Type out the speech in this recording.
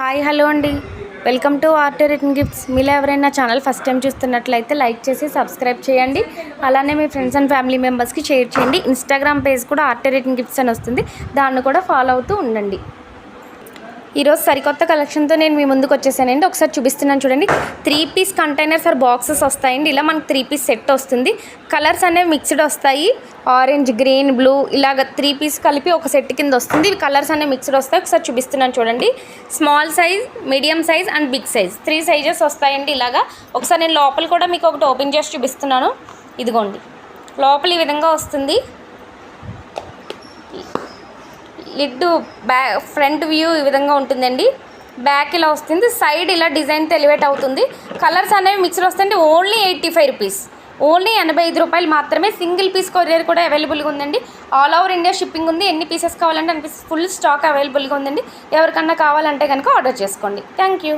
Hi hello అండి, welcome to art return gifts. మీలో ఎవరైనా ఛానల్ ఫస్ట్ టైం చూస్తున్నట్లయితే లైక్ చేసి సబ్స్క్రైబ్ చేయండి. అలానే మీ ఫ్రెండ్స్ అండ్ ఫ్యామిలీ మెంబర్స్కి షేర్ చేయండి. ఇన్స్టాగ్రామ్ పేజ్ కూడా ఆర్ట్ రిటర్న్ గిఫ్ట్స్ అని వస్తుంది, దాన్ని కూడా ఫాలో అవుతూ ఉండండి. ఈరోజు సరికొత్త కలెక్షన్తో నేను మీ ముందుకు వచ్చేసానండి. ఒకసారి చూపిస్తున్నాను చూడండి. 3 పీస్ కంటైనర్స్ ఆర్ బాక్సెస్ వస్తాయండి. ఇలా మనకు 3 పీస్ సెట్ వస్తుంది. కలర్స్ అనేవి మిక్స్డ్ వస్తాయి. ఆరెంజ్, గ్రీన్, బ్లూ ఇలాగ 3 పీస్ కలిపి ఒక సెట్ కింద వస్తుంది. ఇవి కలర్స్ అనేవి మిక్స్డ్ వస్తాయి. ఒకసారి చూపిస్తున్నాను చూడండి. Small size, medium size and big size 3 సైజెస్ వస్తాయండి. ఇలాగా ఒకసారి నేను లోపల కూడా మీకు ఒకటి ఓపెన్ చేసి చూపిస్తున్నాను. ఇదిగోండి, లోపల ఈ విధంగా వస్తుంది. లిడ్ ఫ్రంట్ వ్యూ ఈ విధంగా ఉంటుందండి. బ్యాక్ ఇలా వస్తుంది. సైడ్ ఇలా డిజైన్ ఎలివేట్ అవుతుంది. కలర్స్ అనేవి మిక్స్డ్ వస్తుంది. ఓన్లీ 85 రూపీస్, ఓన్లీ 85 రూపాయలు మాత్రమే. సింగిల్ పీస్ కొరియర్ కూడా అవైలబుల్గా ఉందండి. ఆల్ ఓవర్ ఇండియా షిప్పింగ్ ఉంది. ఎన్ని పీసెస్ కావాలంటే అన్ని పీసెస్ ఫుల్ స్టాక్ అవైలబుల్గా ఉందండి. ఎవరికన్నా కావాలంటే కనుక ఆర్డర్ చేసుకోండి. Thank you.